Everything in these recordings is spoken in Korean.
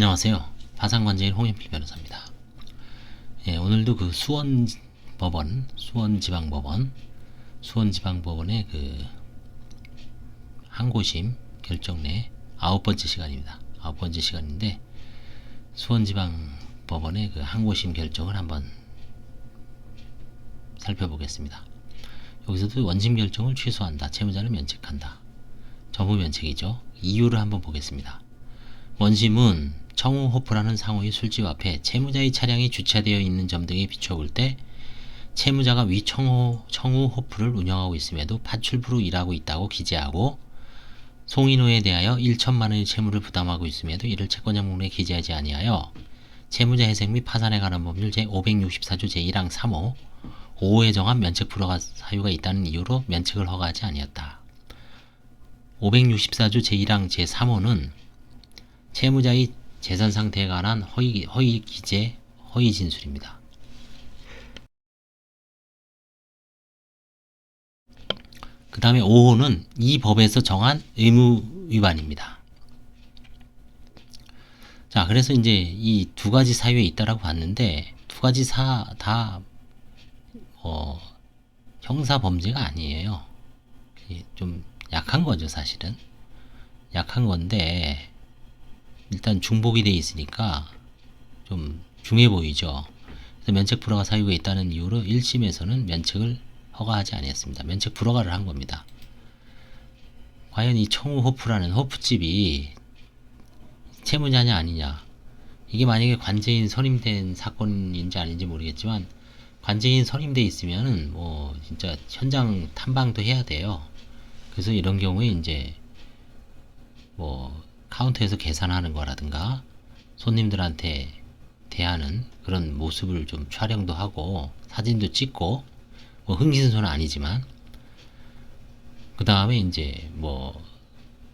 안녕하세요. 파산관제인 홍현필 변호사입니다. 예, 오늘도 그 수원법원, 수원지방법원의 그 항고심 결정 내 9번째 시간입니다. 9번째 시간인데 수원지방법원의 그 항고심 결정을 한번 살펴보겠습니다. 여기서도 원심 결정을 취소한다. 채무자를 면책한다. 전부 면책이죠. 이유를 한번 보겠습니다. 원심은 청우호프라는 상호의 술집 앞에 채무자의 차량이 주차되어 있는 점 등에 비춰볼 때 채무자가 위 청우호프를 운영하고 있음에도 파출부로 일하고 있다고 기재하고 송인호에 대하여 1천만원의 채무를 부담하고 있음에도 이를 채권자 목록에 기재하지 아니하여 채무자 회생 및 파산에 관한 법률 제564조 제1항 3호 5호에 정한 면책 불허가 사유가 있다는 이유로 면책을 허가하지 아니었다. 564조 제1항 제3호는 채무자의 재산 상태에 관한 허위 기재, 허위 진술입니다. 그 다음에 5호는 이 법에서 정한 의무 위반입니다. 자, 그래서 이제 이 두 가지 사유에 있다라고 봤는데 두 가지 다 형사 범죄가 아니에요. 좀 약한 거죠, 사실은. 약한 건데 일단 중복이 돼 있으니까 좀 중해 보이죠. 그래서 면책 불허가 사유가 있다는 이유로 1심에서는 면책을 허가하지 아니했습니다. 면책 불허가를 한 겁니다. 과연 이 청우호프라는 호프집이 채무자냐 아니냐, 이게 만약에 관제인 선임된 사건인지 아닌지 모르겠지만 관제인 선임돼 있으면은 뭐 진짜 현장 탐방도 해야 돼요. 그래서 이런 경우에 이제 뭐 카운터에서 계산하는 거라든가 손님들한테 대하는 그런 모습을 좀 촬영도 하고 사진도 찍고, 뭐 흥신소는 아니지만 그 다음에 이제 뭐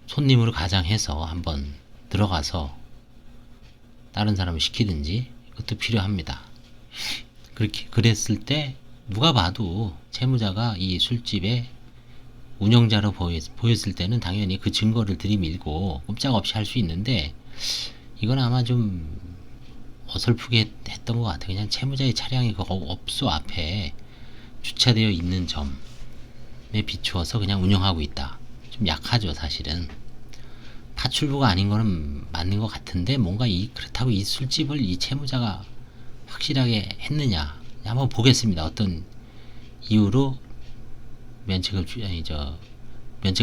손님으로 가장해서 한번 들어가서 다른 사람을 시키든지 그것도 필요합니다. 그랬을 때 누가 봐도 채무자가 이 술집에 운영자로 보였을 때는 당연히 그 증거를 들이밀고 꼼짝없이 할 수 있는데 이건 아마 좀 어설프게 했던 것 같아요. 그냥 채무자의 차량이 그 업소 앞에 주차되어 있는 점에 비추어서 그냥 운영하고 있다. 좀 약하죠, 사실은. 파출부가 아닌 거는 맞는 것 같은데 뭔가 그렇다고 이 술집을 이 채무자가 확실하게 했느냐 한번 보겠습니다. 어떤 이유로 면책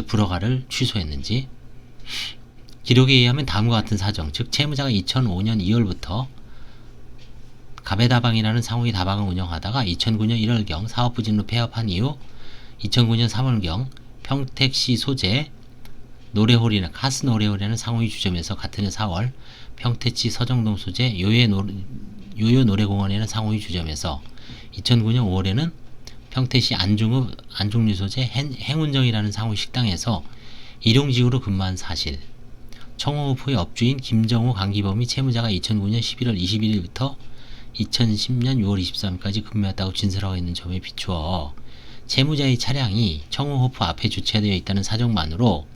불허가를 취소했는지. 기록에 의하면 다음과 같은 사정, 즉 채무자가 2005년 2월부터 가베다방이라는 상호의 다방을 운영하다가 2009년 1월경 사업 부진으로 폐업한 이후 2009년 3월경 평택시 소재 노래홀이나 카스 노래홀이라는 상호의 주점에서 같은 해 4월 평택시 서정동 소재 요요 노래공원이라는 상호의 주점에서 2009년 5월에는 평택시 안중류 소재 행운정이라는 상호 식당에서 일용직으로 근무한 사실, 청호호프의 업주인 김정호 강기범이 채무자가 2009년 11월 21일부터 2010년 6월 23일까지 근무했다고 진술하고 있는 점에 비추어 채무자의 차량이 청호호프 앞에 주차되어 있다는 사정만으로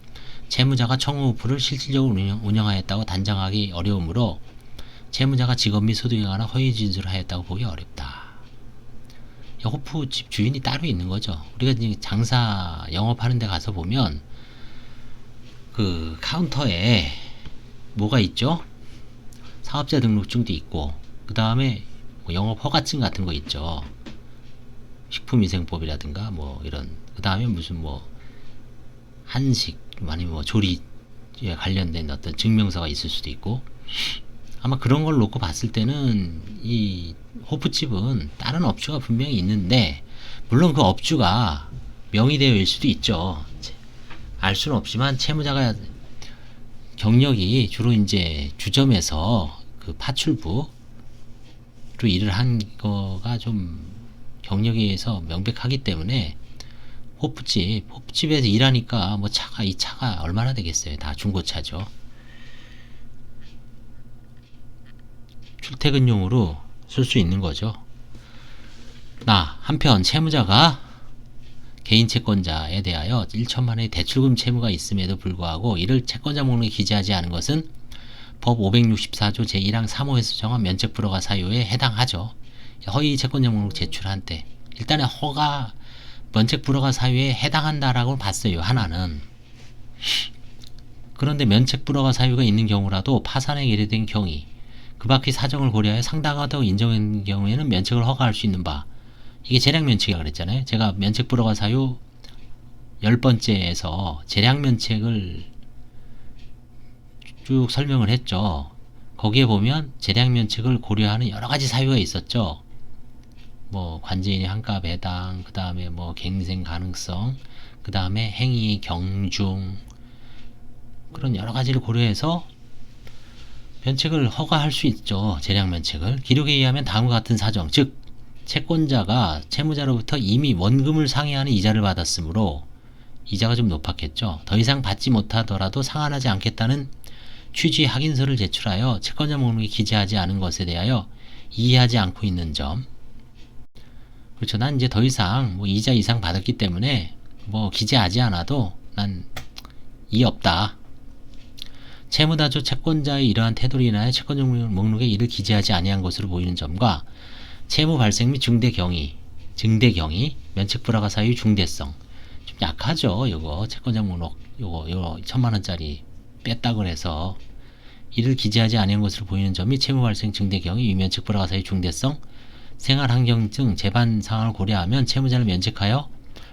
채무자가 청호호프를 실질적으로 운영하였다고 단정하기 어려우므로 채무자가 직업 및 소득에 관한 허위 진술을 하였다고 보기 어렵다. 호프집 주인이 따로 있는 거죠. 우리가 장사 영업하는 데 가서 보면 그 카운터에 뭐가 있죠? 사업자 등록증도 있고 그 다음에 뭐 영업 허가증 같은 거 있죠. 식품위생법이라든가 뭐 이런, 그 다음에 무슨 뭐 한식 아니면 뭐 조리에 관련된 어떤 증명서가 있을 수도 있고, 아마 그런 걸 놓고 봤을 때는 이 호프집은 다른 업주가 분명히 있는데, 물론 그 업주가 명의되어 있을 수도 있죠. 알 수는 없지만 채무자가 경력이 주로 이제 주점에서 그 파출부로 일을 한 거가 좀 경력에 의해서 명백하기 때문에 호프집에서 일하니까 뭐 이 차가 얼마나 되겠어요. 다 중고차죠. 출퇴근용으로 쓸 수 있는 거죠. 한편 채무자가 개인 채권자에 대하여 1천만원의 대출금 채무가 있음에도 불구하고 이를 채권자 목록에 기재하지 않은 것은 법 564조 제1항 3호에서 정한 면책 불허가 사유에 해당하죠. 허위 채권자 목록 제출한 때 일단은 면책 불허가 사유에 해당한다라고 봤어요. 하나는. 그런데 면책 불허가 사유가 있는 경우라도 파산에 예외된 경위, 그 밖의 사정을 고려하여 상당하다고 인정한 경우에는 면책을 허가할 수 있는 바, 이게 재량면책이라고 그랬잖아요. 제가 면책 불허가 사유 10번째에서 재량면책을 쭉 설명을 했죠. 거기에 보면 재량면책을 고려하는 여러가지 사유가 있었죠. 뭐 관제인의 환가 배당, 그 다음에 뭐 갱생 가능성, 그 다음에 행위의 경중, 그런 여러가지를 고려해서 면책을 허가할 수 있죠. 재량면책을. 기록에 의하면 다음과 같은 사정, 즉 채권자가 채무자로부터 이미 원금을 상회하는 이자를 받았으므로 이자가 좀 높았겠죠. 더 이상 받지 못하더라도 상환하지 않겠다는 취지의 확인서를 제출하여 채권자 목록에 기재하지 않은 것에 대하여 이해하지 않고 있는 점. 그렇죠. 난 이제 더 이상 뭐 이자 이상 받았기 때문에 뭐 기재하지 않아도 난 이해 없다. 채무다조 채권자의 이러한 태도로 인하여 채권자 목록에 이를 기재하지 아니한 것으로 보이는 점과 채무 발생 및 증대 경위, 면책 불허가 사유 중대성. 좀 약하죠. 요거 채권자 목록 요거 1000만원짜리 뺐다 그래서 이를 기재하지 아니한 것으로 보이는 점이 채무 발생 증대 경위, 면책 불허가 사유 중대성, 생활 환경 등 재반 상황을 고려하면 채무자를 면책하여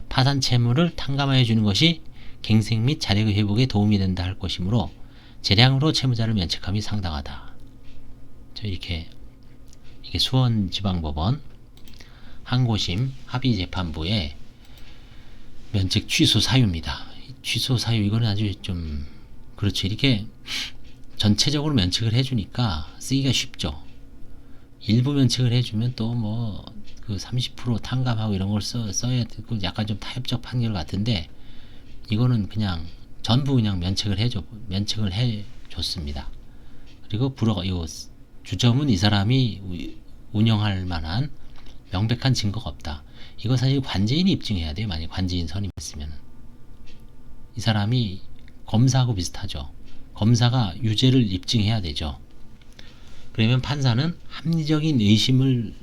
파산 채무를 탕감하여 주는 것이 갱생 및 자력 회복에 도움이 된다 할 것이므로 재량으로 채무자를 면책함이 상당하다. 이렇게 이게 수원지방법원 항고심 합의재판부의 면책 취소 사유입니다. 취소 사유 이거는 아주 좀 그렇죠. 이렇게 전체적으로 면책을 해주니까 쓰기가 쉽죠. 일부 면책을 해주면 또 뭐 그 30% 탕감하고 이런 걸 써야 되고 약간 좀 타협적 판결 같은데 이거는 그냥 전부 그냥 면책을 해줬습니다. 그리고 불허가 요 주점은 이 사람이 운영할 만한 명백한 증거가 없다. 이거 사실 관제인이 입증해야 돼요. 만약 관제인 선임했으면 이 사람이 검사하고 비슷하죠. 검사가 유죄를 입증해야 되죠. 그러면 판사는 합리적인 의심을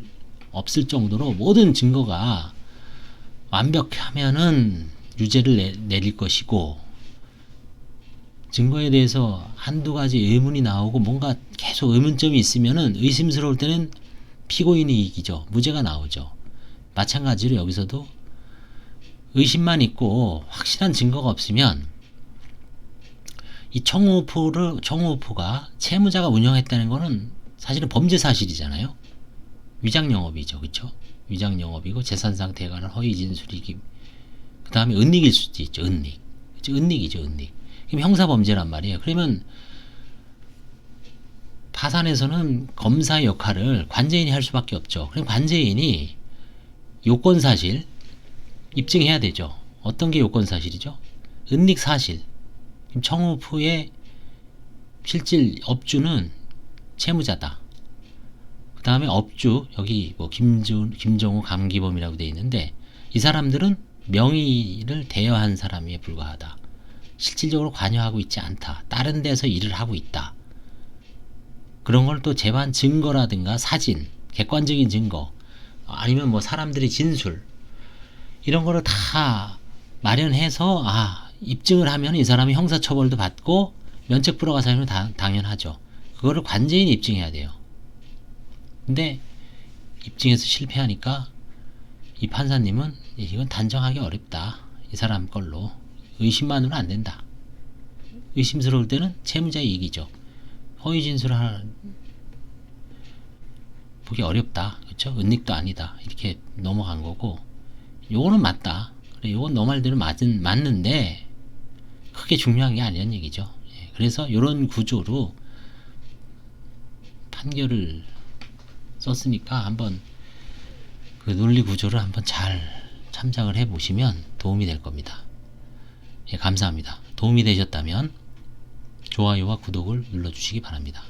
없을 정도로 모든 증거가 완벽하면은 유죄를 내릴 것이고, 증거에 대해서 한두 가지 의문이 나오고 뭔가 계속 의문점이 있으면은 의심스러울 때는 피고인이 이기죠. 무죄가 나오죠. 마찬가지로 여기서도 의심만 있고 확실한 증거가 없으면 이 청우호프가 채무자가 운영했다는 거는 사실은 범죄 사실이잖아요. 위장영업이죠. 그렇죠? 위장영업이고 재산상태에 관한 허위 진술이기, 그 다음에 은닉일 수도 있죠. 은닉. 그렇죠? 은닉이죠. 은닉. 그럼 형사범죄란 말이에요. 그러면 파산에서는 검사의 역할을 관제인이 할 수밖에 없죠. 그럼 관제인이 요건사실 입증해야 되죠. 어떤 게 요건사실이죠? 은닉사실. 청우프의 실질 업주는 채무자다. 그 다음에 업주, 여기 뭐 김정우, 감기범이라고 되어 있는데 이 사람들은 명의를 대여한 사람에 불과하다. 실질적으로 관여하고 있지 않다. 다른 데서 일을 하고 있다. 그런 걸 또 재반 증거라든가 사진, 객관적인 증거, 아니면 뭐 사람들의 진술, 이런 거를 다 마련해서 입증을 하면 이 사람이 형사처벌도 받고 면책 불허가 사유는 당연하죠. 그거를 관제인이 입증해야 돼요. 근데 입증해서 실패하니까 이 판사님은 이건 단정하기 어렵다. 이 사람 걸로 의심만으로는 안 된다. 의심스러울 때는 채무자의 이익이죠. 허위 진술을 보기 어렵다. 그렇죠? 은닉도 아니다. 이렇게 넘어간 거고, 요거는 맞다. 그래, 요건 너 말대로 맞는데 크게 중요한 게 아니란 얘기죠. 그래서 이런 구조로 판결을 썼으니까 한번 그 논리 구조를 한번 잘 참작을 해 보시면 도움이 될 겁니다. 감사합니다. 도움이 되셨다면 좋아요와 구독을 눌러주시기 바랍니다.